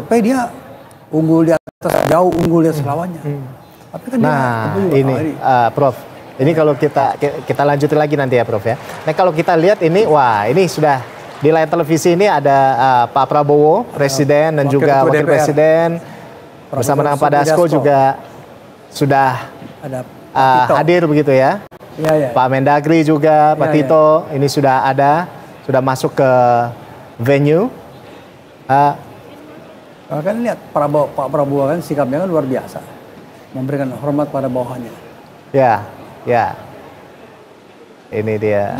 survei dia unggul di atas, jauh unggul di atas lawannya. Tapi kan ini Prof, ini kalau kita lanjutin lagi nanti ya Prof ya. Nah kalau kita lihat ini, wah ini sudah di layar televisi ini ada Pak Prabowo, Presiden dan juga Wakil Presiden bersama dengan Pak Dasko juga sudah ada hadir begitu ya. Pak Mendagri juga, Pak Tito ini sudah sudah masuk ke venue. Kan lihat Pak Prabowo kan sikapnya kan luar biasa, memberikan hormat pada bawahannya. Ya. Ini dia.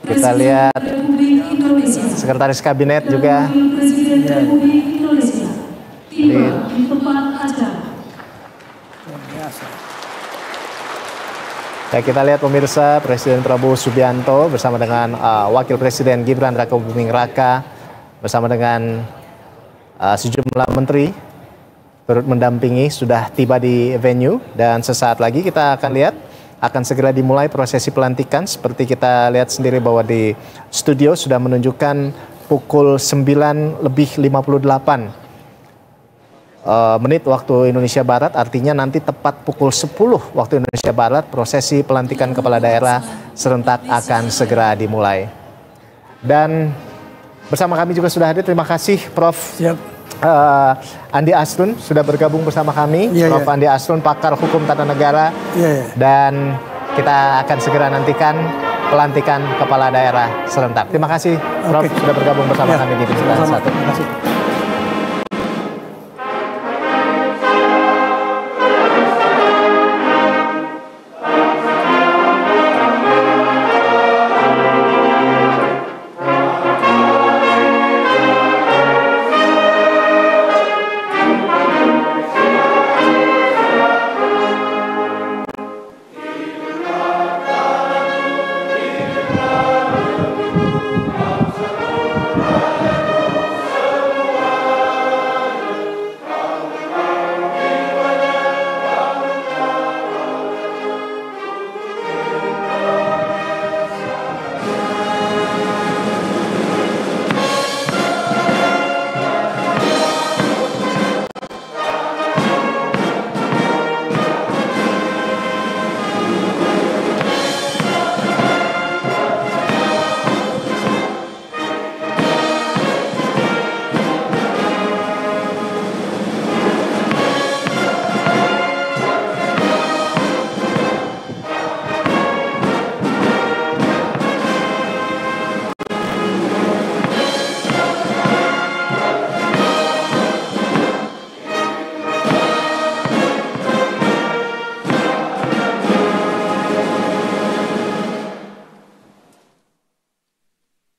Kita lihat Sekretaris Kabinet juga. Ya, kita lihat pemirsa, Presiden Prabowo Subianto bersama dengan Wakil Presiden Gibran Rakabuming Raka bersama dengan sejumlah menteri turut mendampingi sudah tiba di venue, dan sesaat lagi kita akan lihat akan segera dimulai prosesi pelantikan. Seperti kita lihat sendiri bahwa di studio sudah menunjukkan pukul 9:58 menit waktu Indonesia Barat, artinya nanti tepat pukul 10 waktu Indonesia Barat prosesi pelantikan kepala daerah serentak akan segera dimulai. Dan bersama kami juga sudah hadir, terima kasih Prof. Andi Asrun sudah bergabung bersama kami. Prof. Andi Asrun, pakar hukum tata negara. Dan kita akan segera nantikan pelantikan kepala daerah serentak. Terima kasih Prof. Sudah bergabung bersama kami di Bincang Satu. Terima kasih.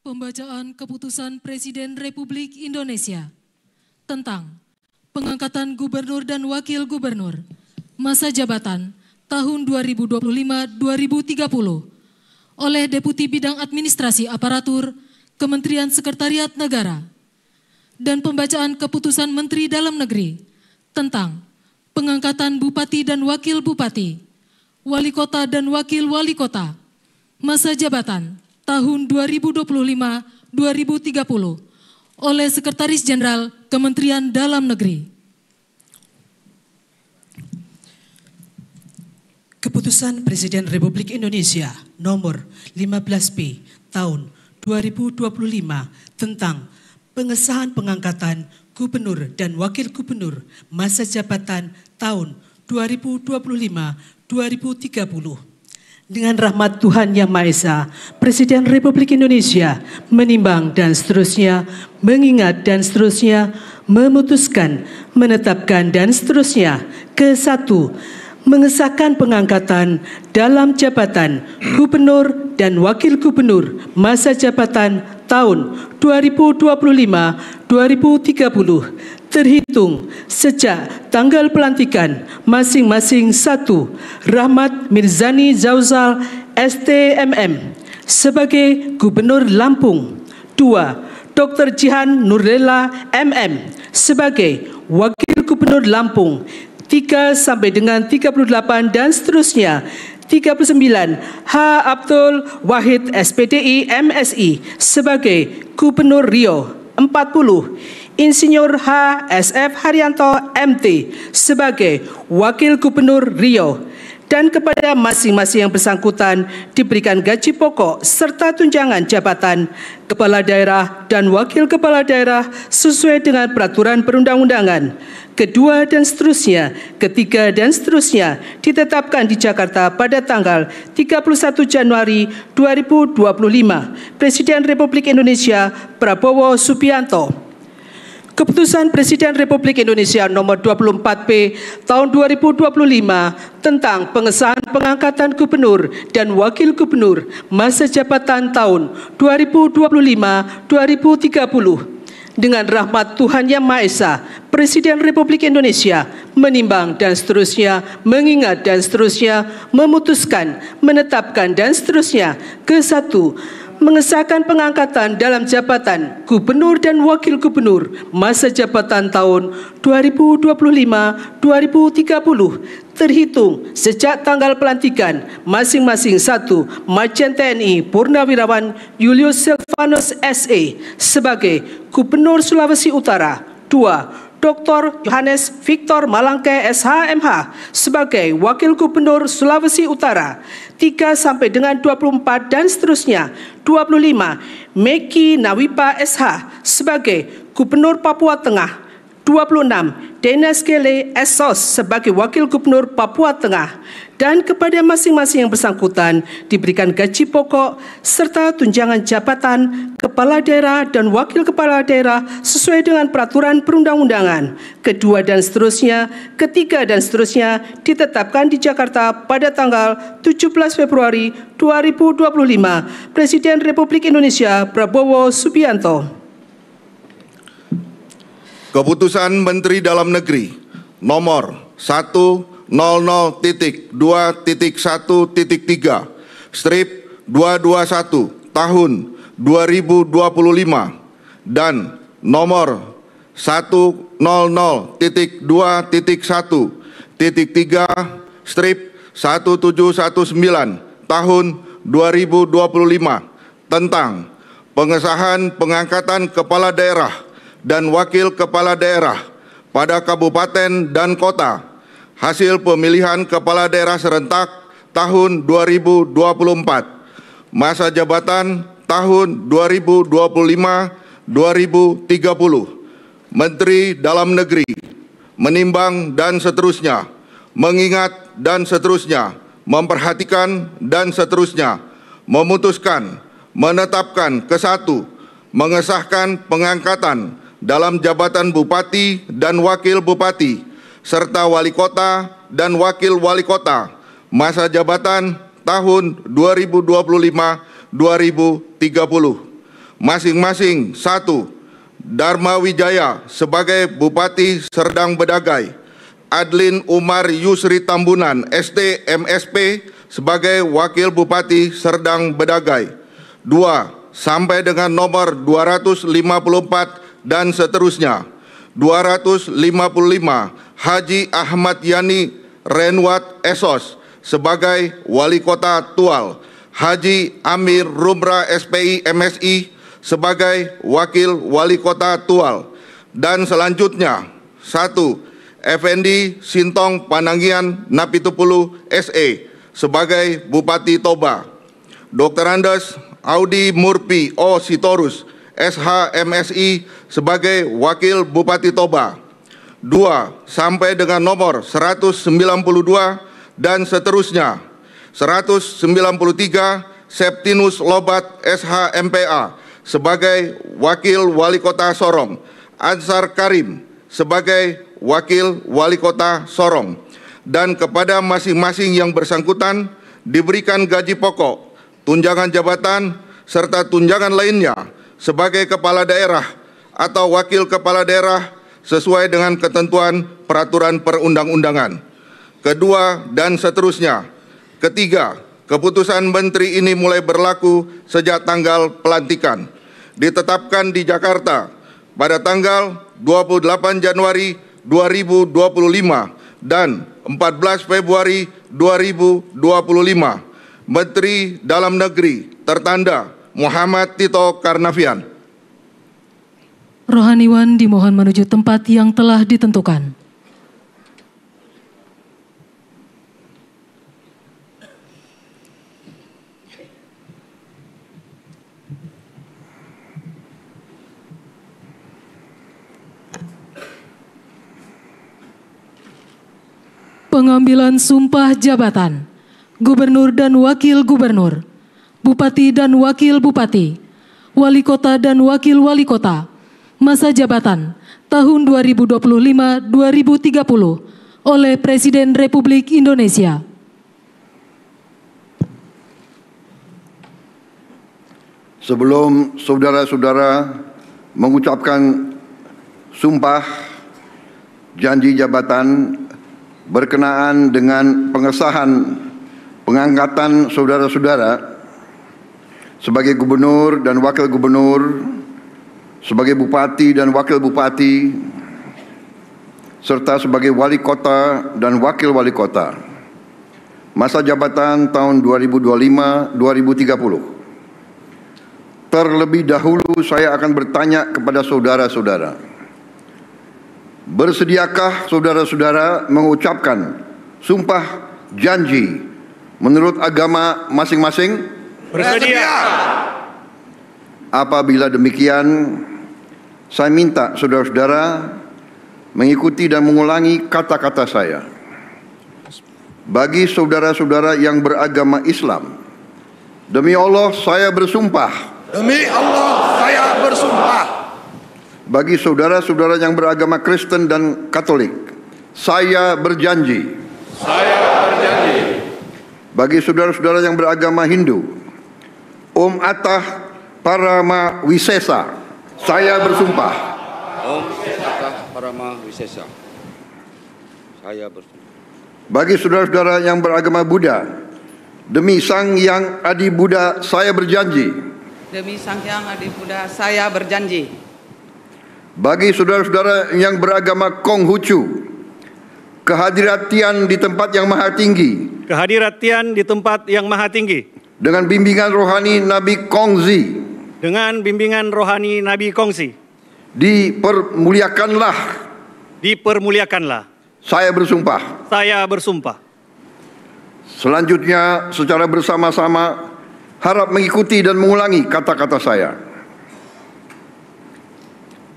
Pembacaan Keputusan Presiden Republik Indonesia tentang pengangkatan Gubernur dan Wakil Gubernur masa jabatan tahun 2025-2030 oleh Deputi Bidang Administrasi Aparatur Kementerian Sekretariat Negara, dan pembacaan Keputusan Menteri Dalam Negeri tentang pengangkatan Bupati dan Wakil Bupati, Wali Kota dan Wakil Wali Kota masa jabatan tahun 2025-2030 oleh Sekretaris Jenderal Kementerian Dalam Negeri. Keputusan Presiden Republik Indonesia nomor 15B tahun 2025 tentang pengesahan pengangkatan Gubernur dan Wakil Gubernur masa jabatan tahun 2025-2030. Dengan rahmat Tuhan Yang Maha Esa, Presiden Republik Indonesia menimbang dan seterusnya, mengingat dan seterusnya, memutuskan, menetapkan dan seterusnya. Ke-1, mengesahkan pengangkatan dalam jabatan Gubernur dan Wakil Gubernur masa jabatan tahun 2025-2030 terhitung sejak tanggal pelantikan masing-masing. 1. Rahmat Mirzani Zauzal STMM sebagai Gubernur Lampung. 2. Dr. Jihan Nurlela MM sebagai Wakil Gubernur Lampung. 3 sampai dengan 38 dan seterusnya. 39. H. Abdul Wahid SPDI MSI sebagai Gubernur Riau. 40. Insinyur H. S.F. Haryanto MT sebagai Wakil Gubernur Riau, dan kepada masing-masing yang bersangkutan diberikan gaji pokok serta tunjangan jabatan kepala daerah dan wakil kepala daerah sesuai dengan peraturan perundang-undangan. Kedua dan seterusnya, ketiga dan seterusnya ditetapkan di Jakarta pada tanggal 31 Januari 2025. Presiden Republik Indonesia Prabowo Subianto. Keputusan Presiden Republik Indonesia nomor 24P tahun 2025 tentang pengesahan pengangkatan gubernur dan wakil gubernur masa jabatan tahun 2025-2030. Dengan rahmat Tuhan Yang Maha Esa, Presiden Republik Indonesia menimbang dan seterusnya, mengingat dan seterusnya, memutuskan, menetapkan dan seterusnya. Ke-1, mengesahkan pengangkatan dalam jabatan Gubernur dan Wakil Gubernur masa jabatan tahun 2025-2030 terhitung sejak tanggal pelantikan masing-masing. 1. Majen TNI Purnawirawan Julius Silvanus SE sebagai Gubernur Sulawesi Utara. 2. Dr. Yohanes Victor Malangke SHMH sebagai Wakil Gubernur Sulawesi Utara. 3 sampai dengan 24 dan seterusnya. 25. Meki Nawipa SH sebagai Gubernur Papua Tengah. 26. Denas Gele Esos sebagai Wakil Gubernur Papua Tengah, dan kepada masing-masing yang bersangkutan diberikan gaji pokok serta tunjangan jabatan kepala daerah dan wakil kepala daerah sesuai dengan peraturan perundang-undangan. Kedua dan seterusnya, ketiga dan seterusnya ditetapkan di Jakarta pada tanggal 17 Februari 2025. Presiden Republik Indonesia Prabowo Subianto. Keputusan Menteri Dalam Negeri nomor 100.2.1.3 strip 221 tahun 2025 dan nomor 100.2.1.3 strip 1719 tahun 2025 tentang pengesahan pengangkatan kepala daerah dan wakil kepala daerah pada kabupaten dan kota hasil pemilihan kepala daerah serentak tahun 2024, masa jabatan tahun 2025-2030. Menteri Dalam Negeri menimbang dan seterusnya, mengingat dan seterusnya, memperhatikan dan seterusnya, memutuskan, menetapkan. Ke-1, mengesahkan pengangkatan dalam jabatan Bupati dan Wakil Bupati, serta Wali Kota dan Wakil Wali Kota, masa jabatan tahun 2025-2030. Masing-masing. 1. Dharma Wijaya sebagai Bupati Serdang Bedagai, Adlin Umar Yusri Tambunan ST MSP sebagai Wakil Bupati Serdang Bedagai. 2. Sampai dengan nomor 254 dan seterusnya. 255 Haji Ahmad Yani Renwat Esos sebagai Wali Kota Tual, Haji Amir Rumra SPI MSI sebagai Wakil Wali Kota Tual, dan selanjutnya. 1. Effendi Sintong Panangian Napitupulu SE sebagai Bupati Toba, Dr. Andes Audi Murpi O Sitorus SHMSI sebagai Wakil Bupati Toba. 2. Sampai dengan nomor 192 dan seterusnya. 193 Septinus Lobat SHMPA sebagai Wakil Wali Kota Sorong, Ansar Karim sebagai Wakil Wali Kota Sorong, dan kepada masing-masing yang bersangkutan diberikan gaji pokok, tunjangan jabatan, serta tunjangan lainnya sebagai kepala daerah atau wakil kepala daerah sesuai dengan ketentuan peraturan perundang-undangan. Kedua dan seterusnya. Ketiga, keputusan menteri ini mulai berlaku sejak tanggal pelantikan. Ditetapkan di Jakarta pada tanggal 28 Januari 2025 dan 14 Februari 2025. Menteri Dalam Negeri tertanda Muhammad Tito Karnavian. Rohaniwan dimohon menuju tempat yang telah ditentukan. Pengambilan sumpah jabatan Gubernur dan Wakil Gubernur, Bupati dan Wakil Bupati, Wali Kota dan Wakil Wali Kota, masa jabatan tahun 2025-2030 oleh Presiden Republik Indonesia. Sebelum saudara-saudara mengucapkan sumpah janji jabatan berkenaan dengan pengesahan pengangkatan saudara-saudara sebagai gubernur dan wakil gubernur, sebagai bupati dan wakil bupati, serta sebagai wali kota dan wakil wali kota, masa jabatan tahun 2025-2030. Terlebih dahulu saya akan bertanya kepada saudara-saudara, bersediakah saudara-saudara mengucapkan sumpah janji menurut agama masing-masing? Bersedia. Apabila demikian, saya minta saudara-saudara mengikuti dan mengulangi kata-kata saya. Bagi saudara-saudara yang beragama Islam, demi Allah saya bersumpah. Demi Allah saya bersumpah. Bagi saudara-saudara yang beragama Kristen dan Katolik, saya berjanji. Saya berjanji. Bagi saudara-saudara yang beragama Hindu, Om Atah Parama Wisesa, saya bersumpah. Om Atah Parama Wisesa, saya bersumpah. Bagi saudara-saudara yang beragama Buddha, demi Sang Hyang Adi Buddha, saya berjanji. Demi Sang Hyang Adi Buddha, saya berjanji. Bagi saudara-saudara yang beragama Konghucu, kehadiran Tian di tempat yang maha tinggi, Kehadiran Tian di tempat yang maha tinggi, dengan bimbingan rohani Nabi Kongzi, dengan bimbingan rohani Nabi Kongsi, dipermuliakanlah. Saya bersumpah. Saya bersumpah. Selanjutnya secara bersama-sama harap mengikuti dan mengulangi kata-kata saya.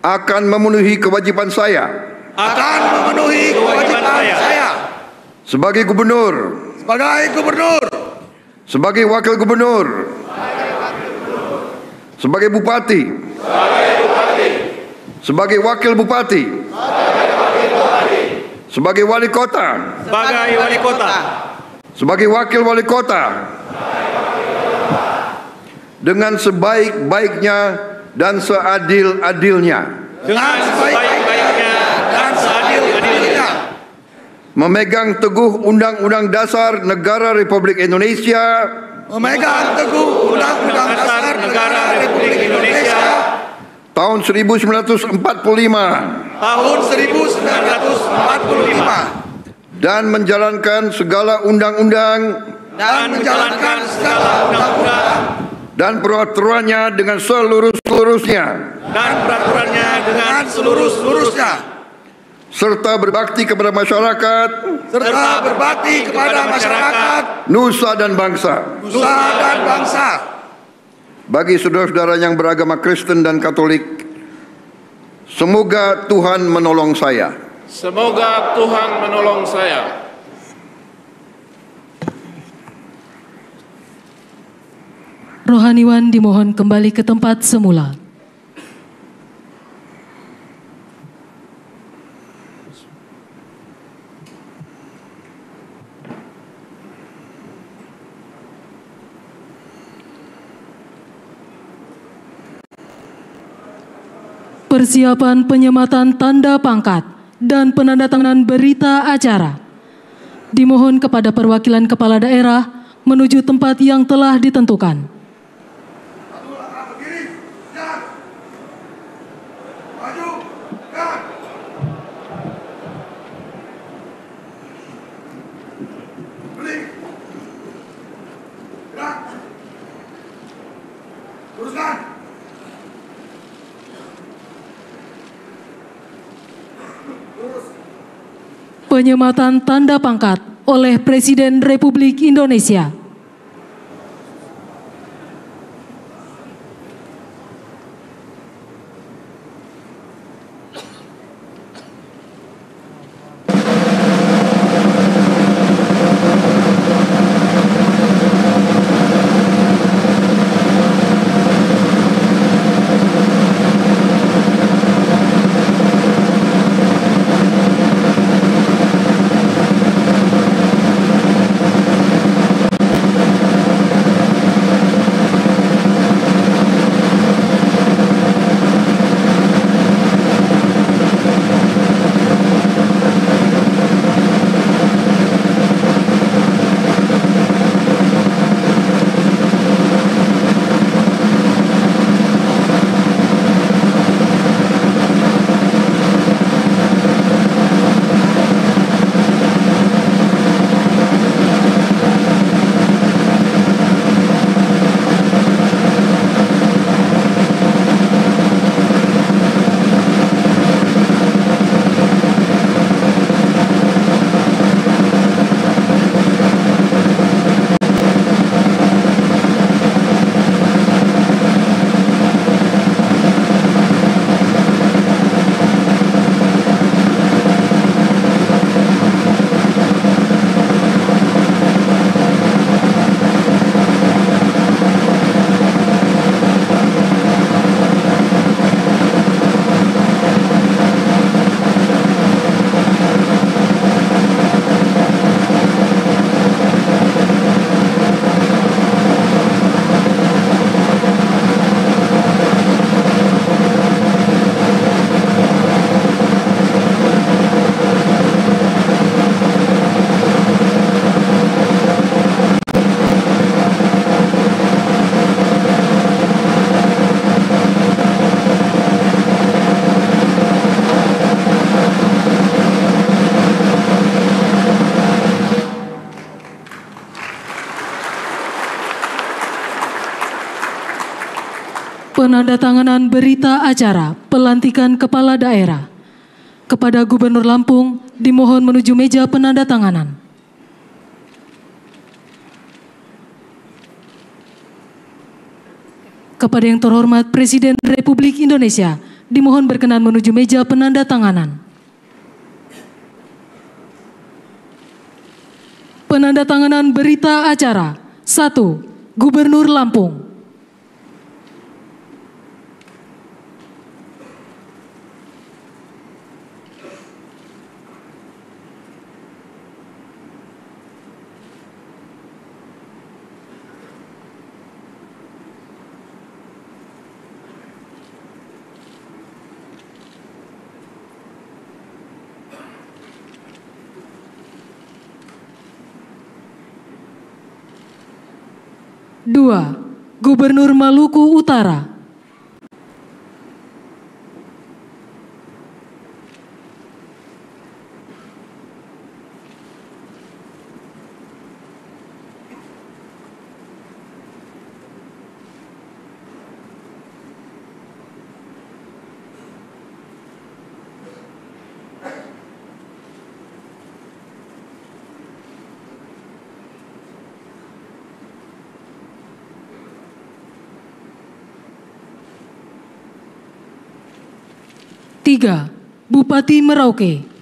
Akan memenuhi kewajiban saya. Akan memenuhi kewajiban saya. Sebagai gubernur. Sebagai gubernur. Sebagai wakil gubernur. Sebagai bupati. Sebagai wakil bupati. Sebagai wali kota. Sebagai wali kota. Sebagai wakil wali kota. Dengan sebaik-baiknya dan seadil-adilnya. Dengan sebaik-baiknya dan seadil-adilnya. Memegang teguh Undang-Undang Dasar Negara Republik Indonesia. Memegang teguh Undang-Undang Dasar Negara Republik Indonesia. Tahun 1945. Tahun 1945. Dan menjalankan segala undang-undang. Dan menjalankan segala undang-undang. Dan peraturannya dengan seluruh-seluruhnya. Dan peraturannya dengan seluruh-seluruhnya. Serta berbakti kepada masyarakat. Serta berbakti kepada masyarakat. Nusa dan bangsa. Nusa dan bangsa. Bagi saudara-saudara yang beragama Kristen dan Katolik, semoga Tuhan menolong saya. Semoga Tuhan menolong saya. Rohaniwan dimohon kembali ke tempat semula. Persiapan penyematan tanda pangkat dan penandatanganan berita acara. Dimohon kepada perwakilan kepala daerah menuju tempat yang telah ditentukan. Penyematan tanda pangkat oleh Presiden Republik Indonesia. Penandatanganan berita acara pelantikan kepala daerah. Kepada Gubernur Lampung dimohon menuju meja penandatanganan. Kepada yang terhormat Presiden Republik Indonesia dimohon berkenan menuju meja penandatanganan. Penandatanganan berita acara. 1. Gubernur Lampung. Dua, Gubernur Maluku Utara. Tiga, Bupati Merauke.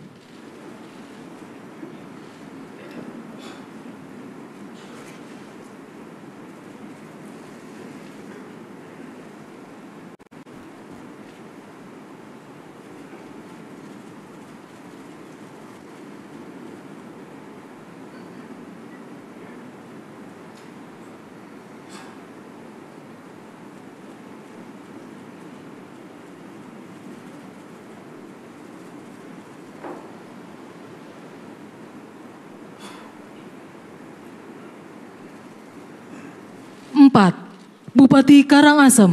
Empat, Bupati Karangasem.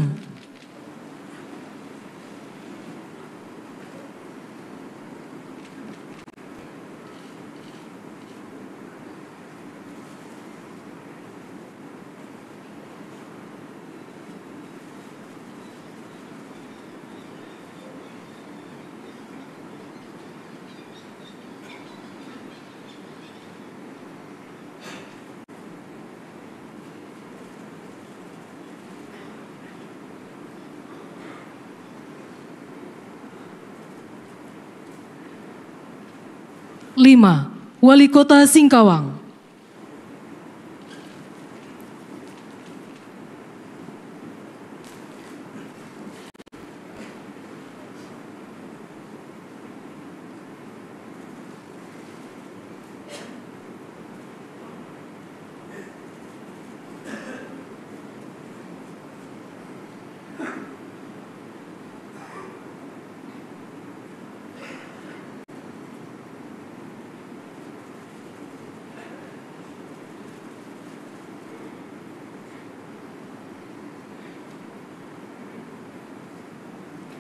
5. Wali Kota Singkawang.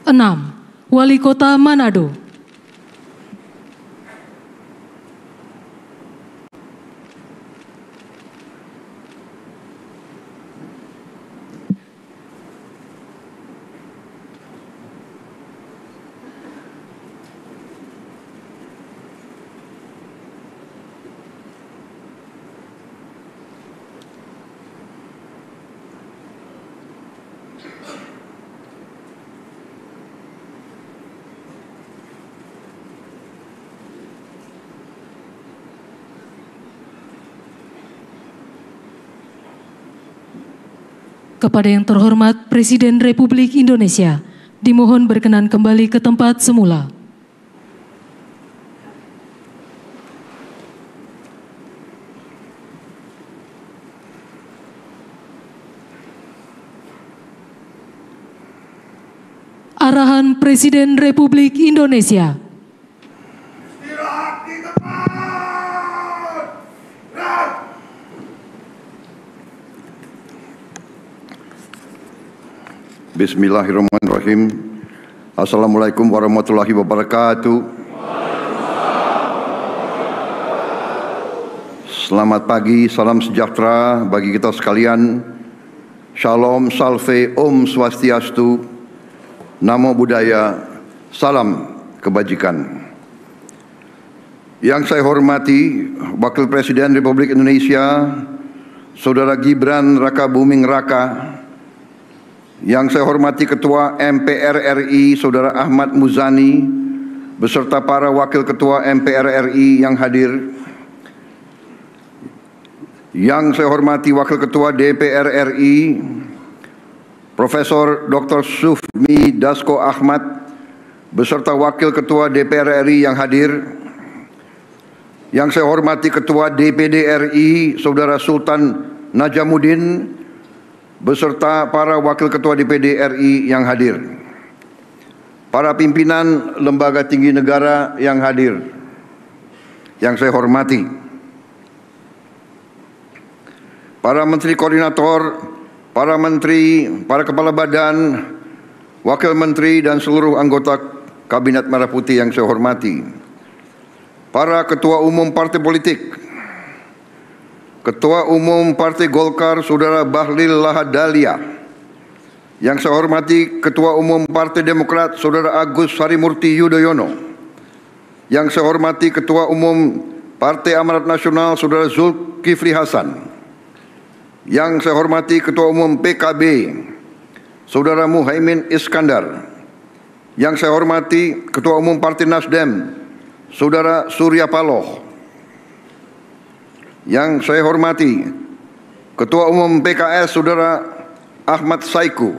6. Wali Kota Manado. 7. Kepada yang terhormat Presiden Republik Indonesia, dimohon berkenan kembali ke tempat semula. Arahan Presiden Republik Indonesia. Bismillahirrahmanirrahim. Assalamualaikum warahmatullahi wabarakatuh. Selamat pagi, salam sejahtera bagi kita sekalian. Shalom, salve, om swastiastu, namo buddhaya, salam kebajikan. Yang saya hormati Wakil Presiden Republik Indonesia, Saudara Gibran Rakabuming Raka. Yang saya hormati Ketua MPR RI Saudara Ahmad Muzani beserta para Wakil Ketua MPR RI yang hadir. Yang saya hormati Wakil Ketua DPR RI Profesor Dr. Sufmi Dasko Ahmad beserta Wakil Ketua DPR RI yang hadir. Yang saya hormati Ketua DPD RI Saudara Sultan Najamuddin beserta para Wakil Ketua DPD RI yang hadir, para pimpinan lembaga tinggi negara yang hadir, yang saya hormati, para menteri koordinator, para menteri, para kepala badan, wakil menteri dan seluruh anggota Kabinet Merah Putih yang saya hormati, para ketua umum partai politik, Ketua Umum Partai Golkar Saudara Bahlil Lahadalia. Yang saya hormati Ketua Umum Partai Demokrat Saudara Agus Harimurti Yudhoyono. Yang saya hormati Ketua Umum Partai Amanat Nasional Saudara Zulkifli Hasan. Yang saya hormati Ketua Umum PKB Saudara Muhaimin Iskandar. Yang saya hormati Ketua Umum Partai Nasdem Saudara Surya Paloh. Yang saya hormati Ketua Umum PKS Saudara Ahmad Saiku.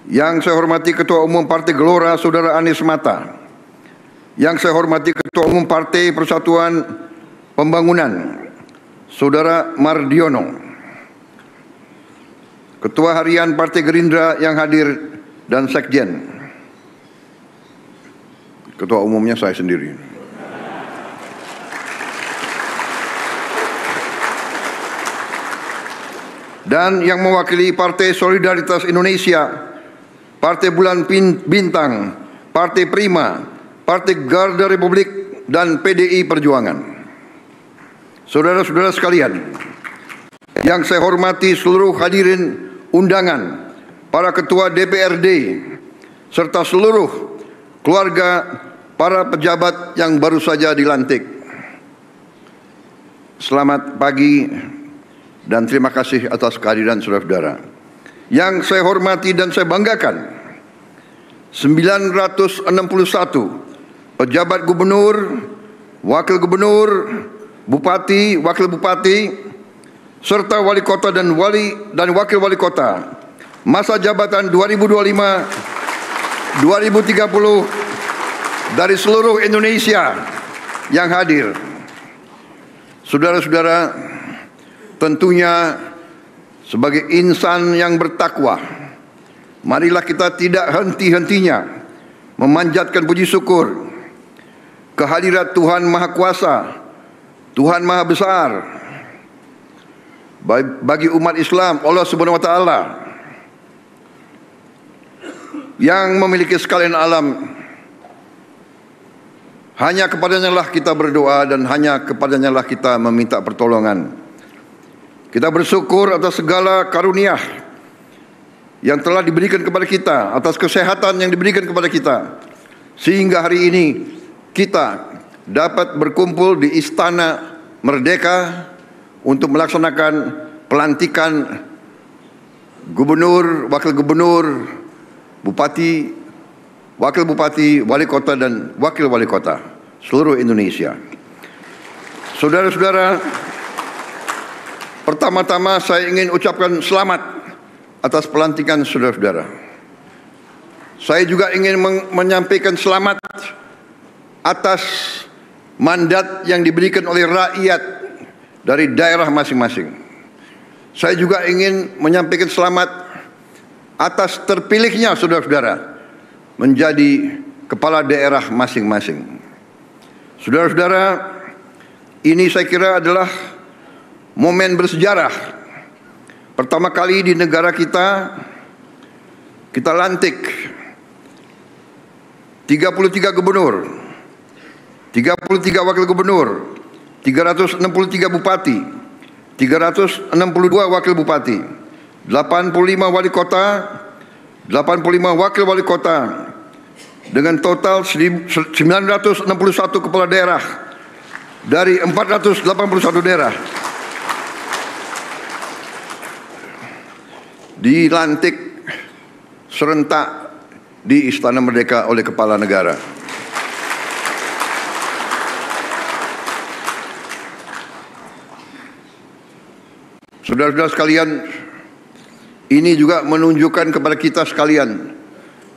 Yang saya hormati Ketua Umum Partai Gelora Saudara Anies Mata. Yang saya hormati Ketua Umum Partai Persatuan Pembangunan Saudara Mardiono. Ketua Harian Partai Gerindra yang hadir dan Sekjen. Ketua Umumnya saya sendiri. Dan yang mewakili Partai Solidaritas Indonesia, Partai Bulan Bintang, Partai Prima, Partai Garda Republik, dan PDI Perjuangan. Saudara-saudara sekalian, yang saya hormati seluruh hadirin undangan, para ketua DPRD, serta seluruh keluarga para pejabat yang baru saja dilantik. Selamat pagi dan terima kasih atas kehadiran saudara-saudara. Yang saya hormati dan saya banggakan, 961 pejabat gubernur wakil gubernur, bupati, wakil bupati, serta wali kota dan wakil wali kota masa jabatan 2025-2030 dari seluruh Indonesia yang hadir. Saudara-saudara, tentunya sebagai insan yang bertakwa, marilah kita tidak henti-hentinya memanjatkan puji syukur kehadirat Tuhan Maha Kuasa, Tuhan Maha Besar bagi umat Islam, Allah Subhanahu wa taala yang memiliki sekalian alam. Hanya kepadanya lah kita berdoa dan hanya kepadanya lah kita meminta pertolongan. Kita bersyukur atas segala karunia yang telah diberikan kepada kita, atas kesehatan yang diberikan kepada kita, sehingga hari ini kita dapat berkumpul di Istana Merdeka untuk melaksanakan pelantikan gubernur, wakil gubernur, bupati, wakil bupati, wali kota dan wakil wali kota seluruh Indonesia. Saudara-saudara, pertama-tama saya ingin ucapkan selamat atas pelantikan saudara-saudara. Saya juga ingin menyampaikan selamat atas mandat yang diberikan oleh rakyat dari daerah masing-masing. Saya juga ingin menyampaikan selamat atas terpilihnya saudara-saudara menjadi kepala daerah masing-masing. Saudara-saudara, ini saya kira adalah momen bersejarah. Pertama kali di negara kita lantik 33 gubernur, 33 wakil gubernur, 363 bupati, 362 wakil bupati, 85 wali kota, 85 wakil wali kota, dengan total 961 kepala daerah dari 481 daerah dilantik serentak di Istana Merdeka oleh Kepala Negara. Saudara-saudara sekalian, ini juga menunjukkan kepada kita sekalian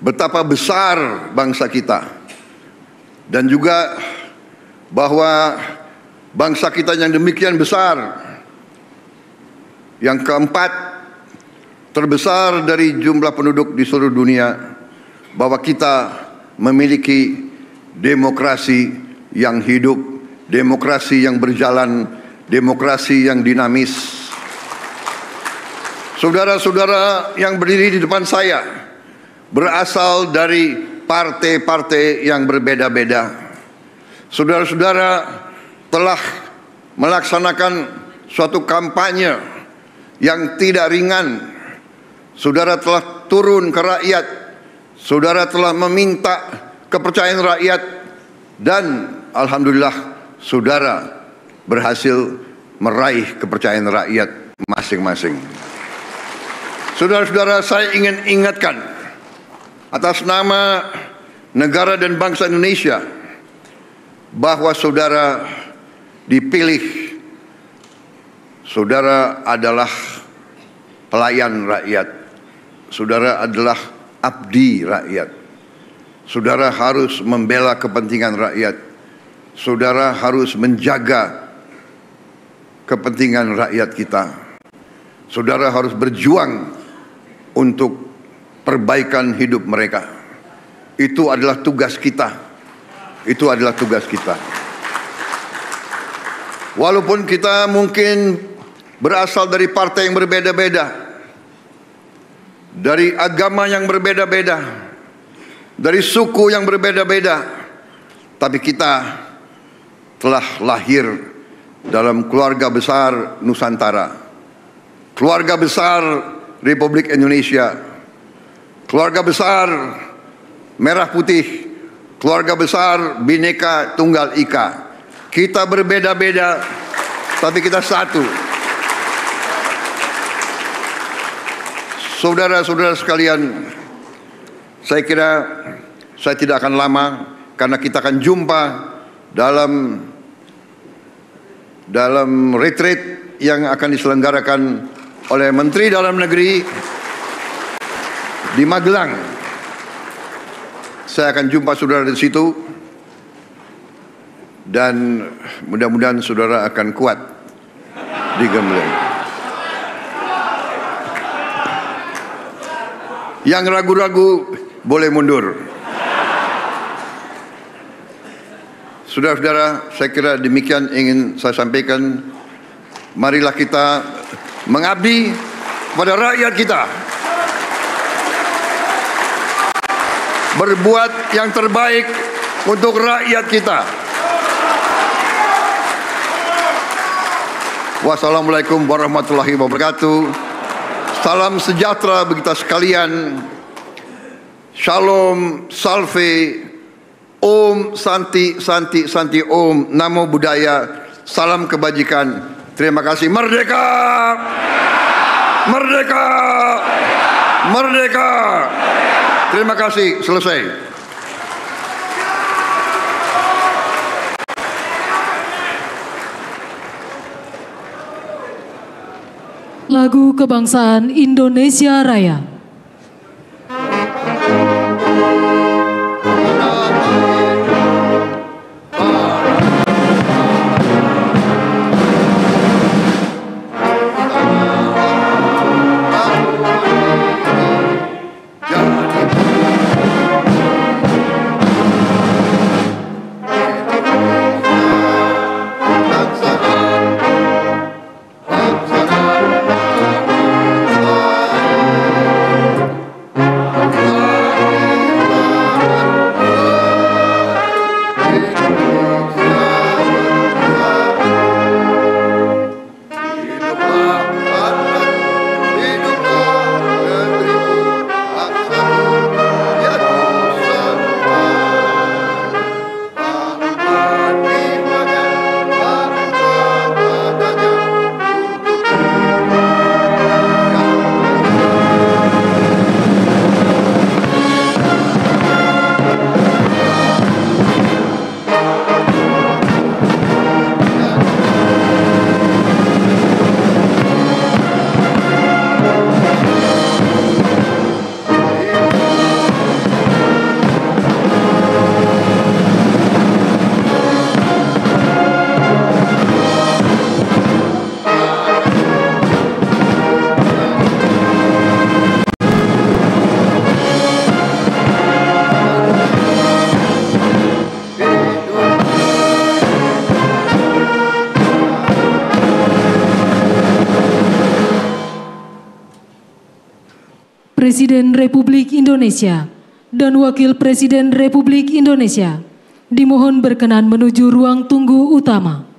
betapa besar bangsa kita, dan juga bahwa bangsa kita yang demikian besar, yang keempat terbesar dari jumlah penduduk di seluruh dunia, bahwa kita memiliki demokrasi yang hidup, demokrasi yang berjalan, demokrasi yang dinamis. Saudara-saudara yang berdiri di depan saya berasal dari partai-partai yang berbeda-beda. Saudara-saudara telah melaksanakan suatu kampanye yang tidak ringan. Saudara telah turun ke rakyat. Saudara telah meminta kepercayaan rakyat. Dan alhamdulillah saudara berhasil meraih kepercayaan rakyat masing-masing. Saudara-saudara, saya ingin ingatkan atas nama negara dan bangsa Indonesia bahwa saudara dipilih. Saudara adalah pelayan rakyat. Saudara adalah abdi rakyat. Saudara harus membela kepentingan rakyat. Saudara harus menjaga kepentingan rakyat kita. Saudara harus berjuang untuk perbaikan hidup mereka. Itu adalah tugas kita. Itu adalah tugas kita. Walaupun kita mungkin berasal dari partai yang berbeda-beda, dari agama yang berbeda-beda, dari suku yang berbeda-beda, tapi kita telah lahir dalam keluarga besar Nusantara, keluarga besar Republik Indonesia, keluarga besar Merah Putih, keluarga besar Bhinneka Tunggal Ika. Kita berbeda-beda, tapi kita satu. Saudara-saudara sekalian, saya kira saya tidak akan lama, karena kita akan jumpa dalam dalam retreat yang akan diselenggarakan oleh Menteri Dalam Negeri di Magelang. Saya akan jumpa saudara di situ dan mudah-mudahan saudara akan kuat di Gembleng. Yang ragu-ragu boleh mundur. Saudara-saudara, saya kira demikian ingin saya sampaikan. Marilah kita mengabdi kepada rakyat kita. Berbuat yang terbaik untuk rakyat kita. Wassalamualaikum warahmatullahi wabarakatuh. Salam sejahtera bagi kita sekalian. Shalom, salve, Om, Santi, Santi, Santi, Om, Namo Buddhaya, salam kebajikan. Terima kasih. Merdeka! Merdeka! Merdeka! Terima kasih. Selesai. Lagu Kebangsaan Indonesia Raya. Presiden Republik Indonesia dan Wakil Presiden Republik Indonesia dimohon berkenan menuju ruang tunggu utama.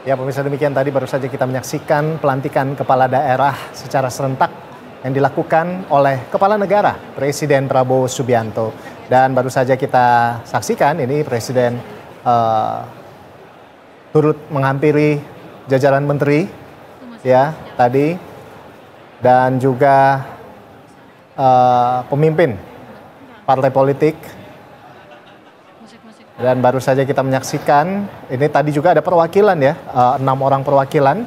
Ya pemirsa, demikian tadi baru saja kita menyaksikan pelantikan kepala daerah secara serentak yang dilakukan oleh Kepala Negara Presiden Prabowo Subianto. Dan baru saja kita saksikan ini Presiden turut menghampiri jajaran menteri ya tadi dan juga pemimpin partai politik Dan baru saja kita menyaksikan, ini tadi juga ada perwakilan ya, 6 orang perwakilan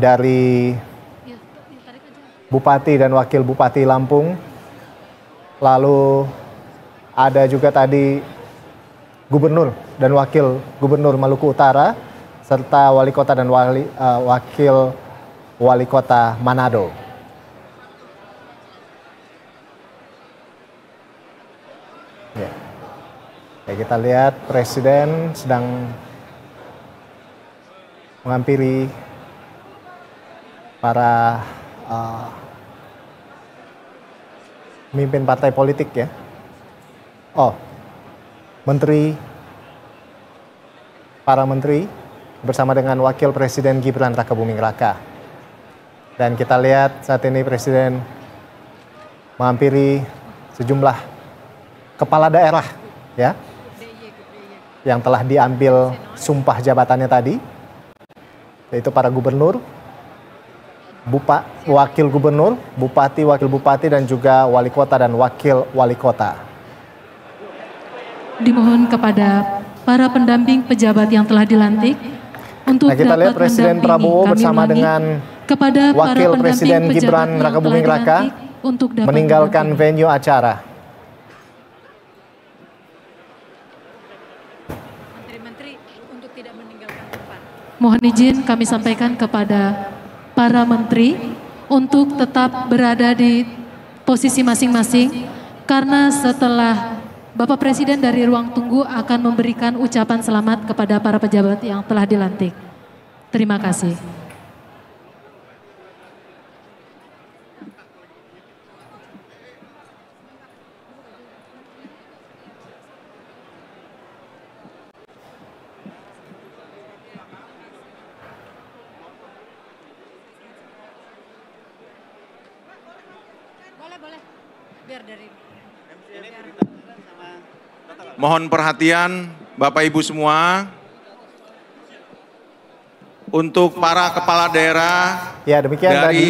dari Bupati dan Wakil Bupati Lampung. Lalu ada juga tadi Gubernur dan Wakil Gubernur Maluku Utara, serta Wali Kota dan Wakil Wali Kota Manado. Ya. Oke, kita lihat Presiden sedang menghampiri para pemimpin partai politik ya. Oh, para menteri bersama dengan Wakil Presiden Gibran Rakabuming Raka. Dan kita lihat saat ini Presiden menghampiri sejumlah kepala daerah ya, yang telah diambil sumpah jabatannya tadi, yaitu para gubernur, wakil gubernur, bupati, wakil bupati, dan juga wali kota dan wakil wali kota. Dimohon kepada para pendamping pejabat yang telah dilantik untuk kita lihat Presiden Prabowo bersama dengan kepada Wakil Presiden Gibran Rakabuming Raka meninggalkan venue acara. Mohon izin kami sampaikan kepada para menteri untuk tetap berada di posisi masing-masing, karena setelah Bapak Presiden dari ruang tunggu akan memberikan ucapan selamat kepada para pejabat yang telah dilantik. Terima kasih. Mohon perhatian Bapak Ibu semua, untuk para kepala daerah ya, demikian dari tadi